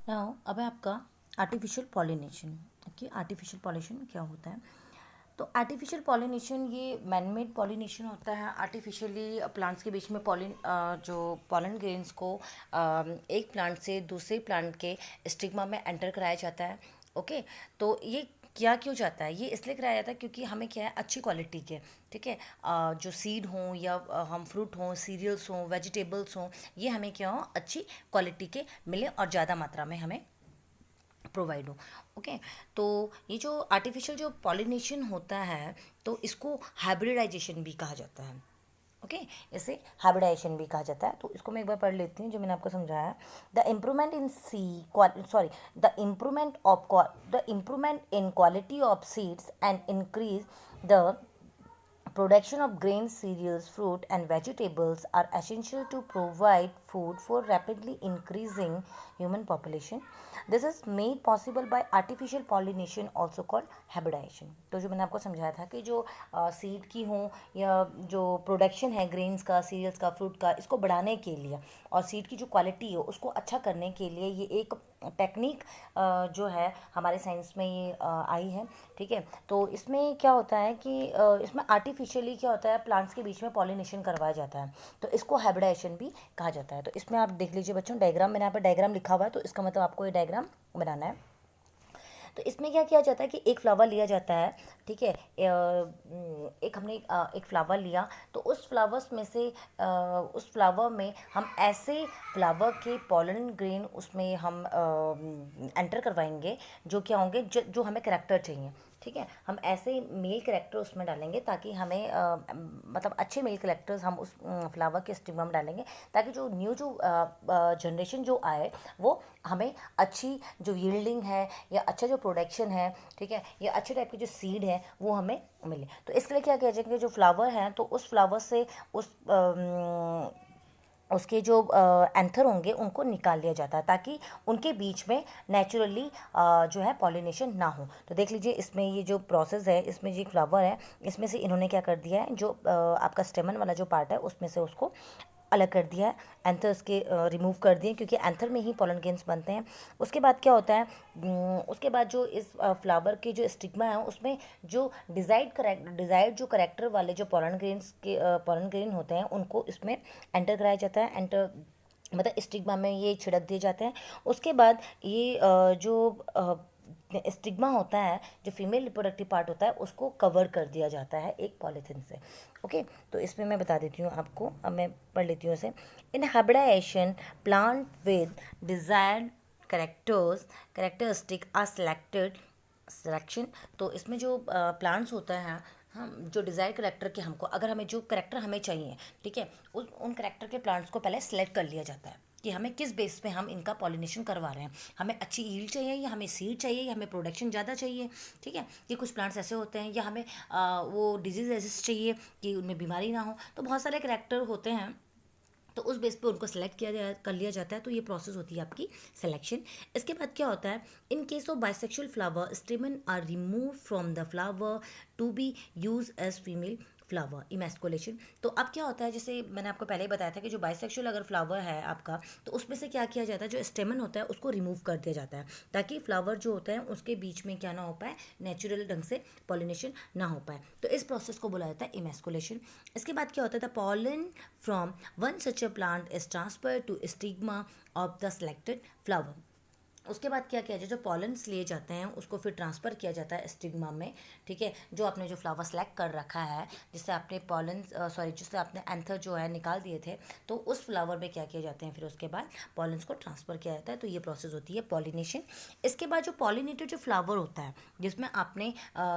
Now अब है आपका artificial pollination. Okay, artificial pollination क्या होता है? तो आर्टिफिशियल पॉलिनेशन ये मैनमेड पॉलिनेशन होता है। आर्टिफिशियली प्लांट्स के बीच में जो पॉलन ग्रेन्स को एक प्लांट से दूसरे प्लांट के स्टिग्मा में एंटर कराया जाता है। ओके, तो ये क्या क्यों जाता है? ये इसलिए कराया जाता है क्योंकि हमें क्या है, अच्छी क्वालिटी के, ठीक है, जो सीड हों या हम फ्रूट हों, सीरियल्स हों, वेजिटेबल्स हों, ये हमें क्या हो, अच्छी क्वालिटी के मिले और ज़्यादा मात्रा में हमें प्रोवाइड हो। ओके, तो ये जो आर्टिफिशियल जो पॉलिनेशन होता है, तो इसको हाइब्रिडाइजेशन भी कहा जाता है। ओके, इसे हाइब्रिडाइजेशन भी कहा जाता है। तो इसको मैं एक बार पढ़ लेती हूँ जो मैंने आपको समझाया। The improvement in see sorry the improvement in quality of seeds and increase the production of grains, cereals, fruit, and vegetables are essential to provide food for rapidly increasing human population. This is made possible by artificial pollination, also called hybridization. तो जो मैंने आपको समझाया था कि जो seed की हो या जो प्रोडक्शन है ग्रेन्स का, सीरियल्स का, फ्रूट का, इसको बढ़ाने के लिए और सीड की जो क्वालिटी हो उसको अच्छा करने के लिए ये एक टेक्निक जो है हमारे साइंस में ये आई है। ठीक है, तो इसमें क्या होता है कि इसमें आर्टिफिशियली क्या होता है, प्लांट्स के बीच में पॉलिनेशन करवाया जाता है, तो इसको हाइब्रिडाइजेशन भी कहा जाता है। तो इसमें आप देख लीजिए बच्चों, डायग्राम मैंने यहाँ पर डायग्राम लिखा हुआ है, तो इसका मतलब आपको ये डायग्राम बनाना है। तो इसमें क्या किया जाता है कि एक फ्लावर लिया जाता है, ठीक है, एक हमने एक फ्लावर लिया, तो उस फ्लावर्स में से उस फ्लावर में हम ऐसे फ्लावर के पॉलन ग्रेन उसमें हम एंटर करवाएंगे जो क्या होंगे, जो हमें करेक्टर चाहिए। ठीक है, हम ऐसे मेल करेक्टर उसमें डालेंगे ताकि हमें मतलब अच्छे मेल करेक्टर्स हम उस फ्लावर के स्टिग्मा में डालेंगे, ताकि जो न्यू जो जनरेशन जो आए वो हमें अच्छी जो यील्डिंग है या अच्छा जो प्रोडक्शन है, ठीक है, या अच्छे टाइप की जो सीड है वो हमें मिले। तो इसके लिए क्या किया जाएगा, जो फ्लावर हैं तो उस फ्लावर से उसके जो एंथर होंगे उनको निकाल लिया जाता है ताकि उनके बीच में नेचुरली जो है पॉलिनेशन ना हो। तो देख लीजिए इसमें ये जो प्रोसेस है, इसमें जो फ्लावर है इसमें से इन्होंने क्या कर दिया है, जो आपका स्टेमन वाला जो पार्ट है उसमें से उसको अलग कर दिया है, एंथर्स के रिमूव कर दिए, क्योंकि एंथर में ही पॉलन ग्रेन्स बनते हैं। उसके बाद क्या होता है, उसके बाद जो इस फ्लावर के जो स्टिग्मा है उसमें जो डिजाइड जो करेक्टर वाले जो पॉलन ग्रेन होते हैं उनको इसमें एंटर कराया जाता है। एंटर मतलब स्टिग्मा में ये छिड़क दिए जाते हैं। उसके बाद ये जो स्टिग्मा होता है, जो फीमेल रिप्रोडक्टिव पार्ट होता है, उसको कवर कर दिया जाता है एक पॉलीथिन से। ओके, तो इसमें मैं बता देती हूँ आपको, अब मैं पढ़ लेती हूँ इसे। In hybridization plant with desired characteristic are selection. तो इसमें जो प्लांट्स होता है, हम जो डिज़ायर करेक्टर के हमको, अगर हमें जो करेक्टर हमें चाहिए, ठीक है, उन करेक्टर के प्लांट्स को पहले सेलेक्ट कर लिया जाता है कि हमें किस बेस पे हम इनका पॉलिनेशन करवा रहे हैं। हमें अच्छी ईल्ड चाहिए या हमें सीड चाहिए या हमें प्रोडक्शन ज़्यादा चाहिए। ठीक है, कि कुछ प्लांट्स ऐसे होते हैं या हमें वो डिजीज़ रेजिस्ट चाहिए कि उनमें बीमारी ना हो। तो बहुत सारे करेक्टर होते हैं, तो उस बेस पे उनको सेलेक्ट कर लिया जाता है। तो ये प्रोसेस होती है आपकी सिलेक्शन। इसके बाद क्या होता है, in case of bisexual flower stamen are remove from the flower to be use as female flower emasculation. तो अब क्या होता है, जैसे मैंने आपको पहले ही बताया था कि जो बाइसेक्सुअल अगर फ्लावर है आपका, तो उसमें से क्या किया जाता है, जो स्टेमन होता है उसको रिमूव कर दिया जाता है ताकि फ्लावर जो होता है उसके बीच में क्या ना हो पाए, नेचुरल ढंग से पॉलिनेशन ना हो पाए। तो इस प्रोसेस को बोला जाता है इमेस्कुलेशन। इसके बाद क्या होता है, the pollen from one such a plant is transfer to stigma of the selected flower. उसके बाद क्या किया जाए, जो पॉलन्स लिए जाते हैं उसको फिर ट्रांसफ़र किया जाता है स्टिग्मा में। ठीक है, जो आपने जो फ्लावर सेलेक्ट कर रखा है, जिससे आपने जिससे आपने एंथर जो है निकाल दिए थे, तो उस फ्लावर में क्या किया जाते हैं, फिर उसके बाद पॉलन्स को ट्रांसफ़र किया जाता है। तो ये प्रोसेस होती है पॉलिनेशन। इसके बाद जो पॉलिनेटेड जो फ्लावर होता है, जिसमें आपने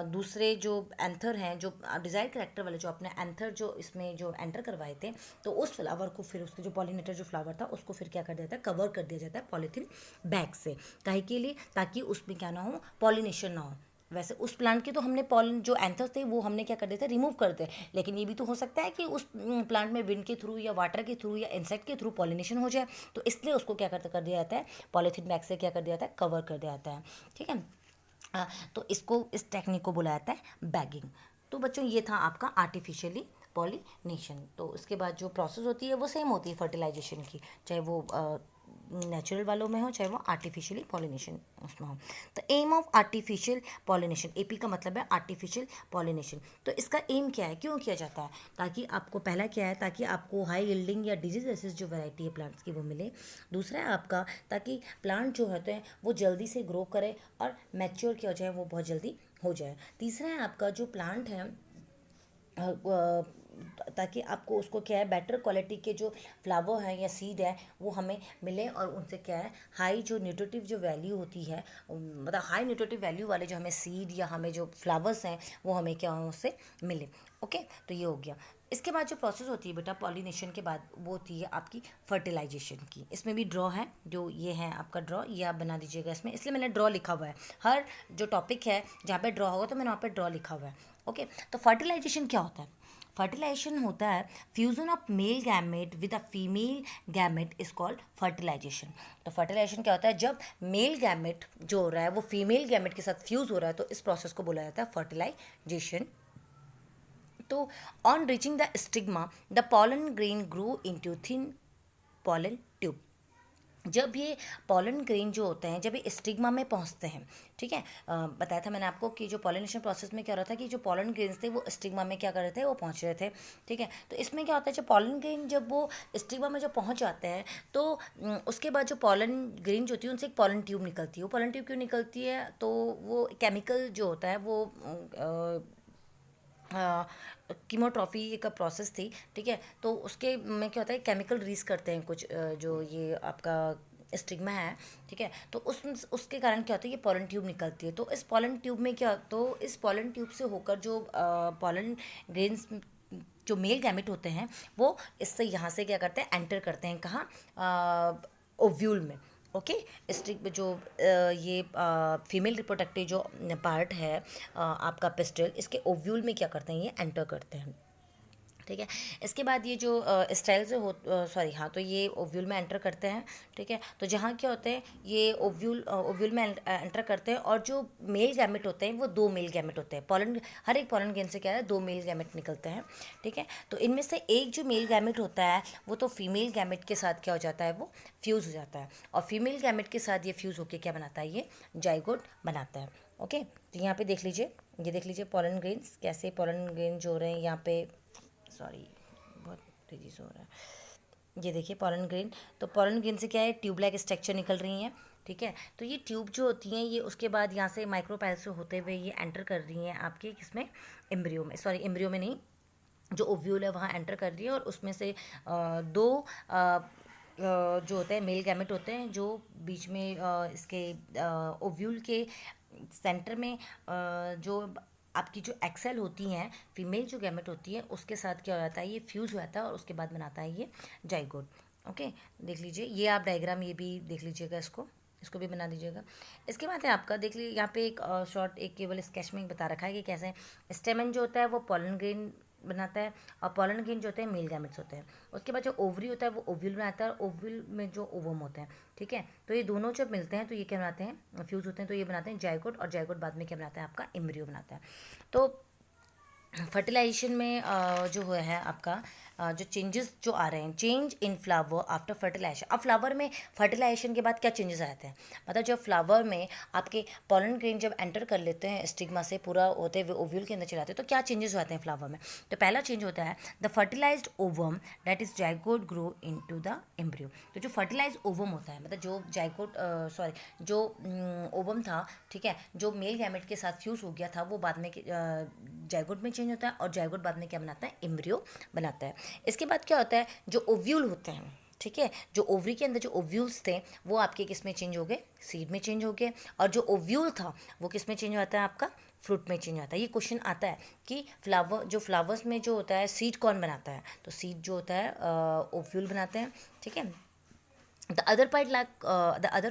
दूसरे जो एंथर हैं, जो डिज़ायर करेक्टर वाले जो आपने एंथर जो इसमें जो एंटर करवाए थे, तो उस फ्लावर को फिर उसके जो पॉलिनेटर जो फ्लावर था उसको फिर क्या कर दिया जाता है, कवर कर दिया जाता है पॉलीथीन बैग से। काहे के लिए, ताकि उसमें क्या ना हो, पॉलिनेशन ना हो। वैसे उस प्लांट के तो हमने पॉलन जो एंथर्स थे वो हमने क्या कर देते, रिमूव कर दे, लेकिन ये भी तो हो सकता है कि उस प्लांट में विंड के थ्रू या वाटर के थ्रू या इंसेक्ट के थ्रू पॉलिनेशन हो जाए। तो इसलिए उसको क्या कर दिया जाता है, पॉलीथीन बैग से क्या कर दिया जाता है, कवर कर दिया जाता है। ठीक है, तो इसको, इस टेक्निक को बुलाया जाता है बैगिंग। तो बच्चों ये था आपका आर्टिफिशियली पॉलिनेशन। तो उसके बाद जो प्रोसेस होती है वो सेम होती है फर्टिलाइजेशन की, चाहे वो नेचुरल वालों में हो चाहे वो आर्टिफिशियली पॉलिनेशन उसमें हो। The aim of artificial pollination, AP का मतलब है आर्टिफिशियल पॉलिनेशन। तो इसका एम क्या है, क्यों किया जाता है? ताकि आपको, पहला क्या है, ताकि आपको हाई यील्डिंग या डिजीज रेसिस जो वैरायटी है प्लांट्स की वो मिले। दूसरा है आपका ताकि प्लांट जो होते हैं वो जल्दी से ग्रो करे और मैच्योर क्या हो जाए, वो बहुत जल्दी हो जाए। तीसरा है आपका जो प्लांट है ताकि आपको उसको क्या है, बेटर क्वालिटी के जो फ्लावर हैं या सीड है वो हमें मिले और उनसे क्या है, हाई जो न्यूट्रिटिव जो वैल्यू होती है, मतलब हाई न्यूट्रिटिव वैल्यू वाले जो हमें सीड या हमें जो फ्लावर्स हैं वो हमें क्या हो, उससे मिले। ओके, तो ये हो गया। इसके बाद जो प्रोसेस होती है बेटा पॉलिनेशन के बाद, वो होती है आपकी फर्टिलाइजेशन की। इसमें भी ड्रॉ है, जो ये है आपका ड्रॉ, ये आप बना दीजिएगा इसमें, इसलिए मैंने ड्रॉ लिखा हुआ है। हर जो टॉपिक है जहाँ पे ड्रॉ होगा तो मैंने वहाँ पे ड्रॉ लिखा हुआ है। ओके, तो फर्टिलाइजेशन क्या होता है? फर्टिलाइजेशन होता है fusion of male gamete with a female gamete is called fertilisation. तो फर्टिलाइजेशन क्या होता है? जब मेल गैमेट जो हो रहा है वो फीमेल गैमेट के साथ फ्यूज हो रहा है, तो इस प्रोसेस को बोला जाता है फर्टिलाइजेशन। तो on reaching the stigma the pollen grain grow into thin pollen tube. जब ये पॉलन ग्रेन जो होते हैं, जब ये स्टिग्मा में पहुंचते हैं, ठीक है, बताया था मैंने आपको कि जो पॉलिनेशन प्रोसेस में क्या हो रहा था कि जो पॉलन ग्रेन्स थे वो स्टिग्मा में क्या कर रहे थे, वो पहुंच रहे थे। ठीक है, तो इसमें क्या होता है, जब पॉलन ग्रेन जब वो स्टिग्मा में जब पहुंच जाते हैं तो उसके बाद जो पॉलन ग्रेन जो होती है उनसे एक पॉलन ट्यूब निकलती है। वो पॉलन ट्यूब क्यों निकलती है? तो वो केमिकल जो होता है वो कीमोट्रॉफी का प्रोसेस थी। ठीक है, तो उसके में क्या होता है, केमिकल रिलीज करते हैं कुछ, जो ये आपका स्टिग्मा है। ठीक है, तो उसके कारण क्या होता है, ये पॉलन ट्यूब निकलती है। तो इस पॉलन ट्यूब में क्या, तो इस पॉलन ट्यूब से होकर जो पॉलन ग्रेन्स जो मेल गैमेट होते हैं वो इससे यहाँ से क्या करते हैं, एंटर करते हैं कहाँ, ओव्यूल में। ओके, स्टिक जो ये फीमेल रिप्रोडक्टिव जो पार्ट है आपका पिस्टल, इसके ओव्यूल में क्या करते हैं, ये एंटर करते हैं। ठीक है, इसके बाद ये जो स्टाइल से हो, सॉरी हाँ, तो ये ओव्यूल में एंटर करते हैं। ठीक है, तो जहाँ क्या होते हैं, ये ओव्यूल में एंटर करते हैं और जो मेल गैमेट होते हैं वो दो मेल गैमेट होते हैं। पॉलन, हर एक पॉलन ग्रेन से क्या है, दो मेल गैमेट निकलते हैं। ठीक है, तो इनमें से एक जो मेल गैमेट होता है वो तो फीमेल गैमेट के साथ क्या हो जाता है, वो फ्यूज़ हो जाता है, और फीमेल गैमेट के साथ ये फ्यूज़ होकर क्या बनाता है, ये जाइगोट बनाता है। ओके, तो यहाँ पे देख लीजिए, ये देख लीजिए पॉलन ग्रेन्स कैसे, पॉलन ग्रेन जो हो रहे हैं यहाँ पे, सॉरी बहुत तेज़ी से हो रहा है, ये देखिए पॉलन ग्रेन। तो पॉलन ग्रेन से क्या है, ट्यूब लाइक स्ट्रक्चर निकल रही हैं। ठीक है, तो ये ट्यूब जो होती हैं ये उसके बाद यहाँ से माइक्रोपाइल से होते हुए ये एंटर कर रही हैं आपके किसमें, एम्ब्रियो में, सॉरी एम्ब्रियो में नहीं, जो ओव्यूल है वहाँ एंटर कर रही है, और उसमें से दो जो होते हैं मेल गैमेट होते हैं, जो बीच में इसके ओव्यूल के सेंटर में जो आपकी जो एक्सेल होती हैं, फीमेल जो गैमेट होती है उसके साथ क्या हो जाता है, ये फ्यूज़ हो जाता है और उसके बाद बनाता है ये जाइगोट। ओके, देख लीजिए, ये आप डायग्राम ये भी देख लीजिएगा, इसको भी बना दीजिएगा। इसके बाद है आपका, देख लीजिए यहाँ पे एक शॉर्ट, एक केवल स्केच में बता रखा है कि कैसे स्टेमन जो होता है वो पॉलन ग्रेन बनाता है, और पॉलन ग्रेन जो होते हैं मेल गैमेट्स होते हैं। उसके बाद जो ओवरी होता है वो ओव्यूल बनाता है, और ओव्यूल में जो ओवम होता है। ठीक है, तो ये दोनों जब मिलते हैं तो ये क्या बनाते हैं, फ्यूज़ होते हैं, तो ये बनाते हैं जाइगोट, और जाइगोट बाद में क्या बनाता है, आपका एम्ब्रियो बनाता है। तो फर्टिलाइजेशन में जो है आपका जो चेंजेस जो आ रहे हैं, change in flower after fertilisation. अब फ्लावर में फर्टिलाइजेशन के बाद क्या चेंजेस आते हैं, मतलब जब फ्लावर में आपके पॉलन ग्रेन जब एंटर कर लेते हैं स्टिग्मा से पूरा होते हुए ओव्यूल के अंदर चले जाते हैं, तो क्या चेंजेस आते हैं फ्लावर में? तो पहला चेंज होता है the fertilised ovum that is zygote grow into the embryo. तो जो फर्टिलाइज्ड ओवम होता है, मतलब जो जाइगोट सॉरी जो ओवम था, ठीक है, जो मेल गैमेट के साथ फ्यूज हो गया था, वो बाद में जाइगोट में चेंज होता है, और जाइगोट बाद में क्या बनाता है, एम्ब्रियो बनाता है। इसके बाद क्या होता है, जो ओव्यूल होते हैं, ठीक है, जो ओवरी के अंदर जो ओव्यूल्स थे वो आपके किस में चेंज हो गए, सीड में चेंज हो गए, और जो ओव्यूल था वो किस में चेंज होता है, आपका फ्रूट में चेंज होता है। ये क्वेश्चन आता है कि फ्लावर्स में जो होता है सीड कौन बनाता है, तो सीड जो होता है ओव्यूल बनाते हैं। ठीक है, the other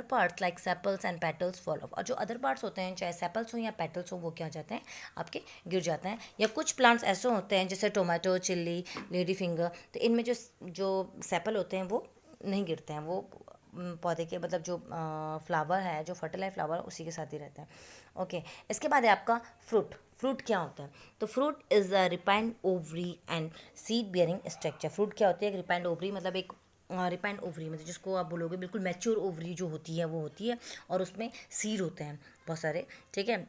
parts like sepals and petals fall of. और जो अदर पार्ट्स होते हैं, चाहे सेपल्स हो या पेटल्स हो, वो क्या हो जाते हैं, आपके गिर जाते हैं। या कुछ प्लांट्स ऐसे होते हैं जैसे टोमेटो, चिल्ली, लेडी फिंगर, तो इनमें जो सेपल होते हैं वो नहीं गिरते हैं, वो पौधे के मतलब जो फ्लावर है, जो फर्टिलाइज फ्लावर उसी के साथ ही रहते हैं। ओके, इसके बाद है आपका फ्रूट। फ्रूट क्या होता है, तो fruit is a ripened ovary and seed bearing structure. Fruit क्या होती है, एक रिपाइंड ओवरी, मतलब एक रिपाइंड ओवरी, मतलब जिसको आप बोलोगे बिल्कुल मैच्योर ओवरी जो होती है वो होती है, और उसमें सीड होते हैं बहुत सारे, ठीक है,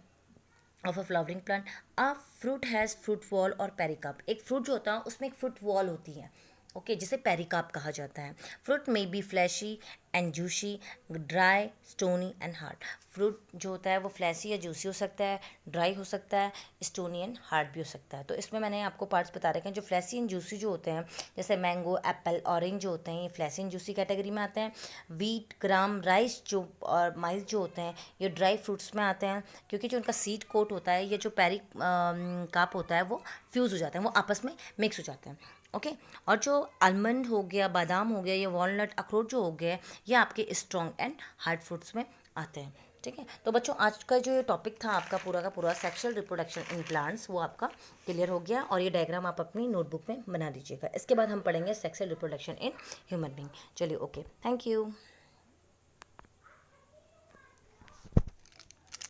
of a flowering plant. A fruit has fruit wall और पेरिकाप, एक फ्रूट जो होता है उसमें एक फ्रूट वॉल होती है, ओके, जिसे पेरिकाप कहा जाता है। फ्रूट में be fleshy and juicy, dry, stony and hard. Fruit जो होता है वो फ्लैशी या जूसी हो सकता है, ड्राई हो सकता है, स्टोनी एंड हार्ड भी हो सकता है। तो इसमें मैंने आपको पार्ट्स बता रखे हैं। जो फ्लैशी एंड जूसी जो होते हैं, जैसे मैंगो, एप्पल, ऑरेंज जो होते हैं, ये फ्लैशी एंड जूसी कैटेगरी में आते हैं। वीट, ग्राम, राइस जो और माइस जो होते हैं, ये ड्राई फ्रूट्स में आते हैं, क्योंकि जो उनका सीड कोट होता है, ये जो पेरी काप होता है वो फ्यूज़ हो जाते हैं, वो आपस में मिक्स हो जाते हैं, ओके। और जो आलमंड हो गया, बादाम हो गया, या वॉलनट, अखरोट जो हो गया, ये आपके स्ट्रॉन्ग एंड हार्ड फ्रूट्स में आते हैं, ठीक है। तो बच्चों, आज का जो ये टॉपिक था आपका पूरा का पूरा सेक्सुअल रिप्रोडक्शन इन प्लांट्स, वो आपका क्लियर हो गया, और ये डायग्राम आप अपनी नोटबुक में बना लीजिएगा। इसके बाद हम पढ़ेंगे sexual reproduction in human being. चलिए, ओके, थैंक यू।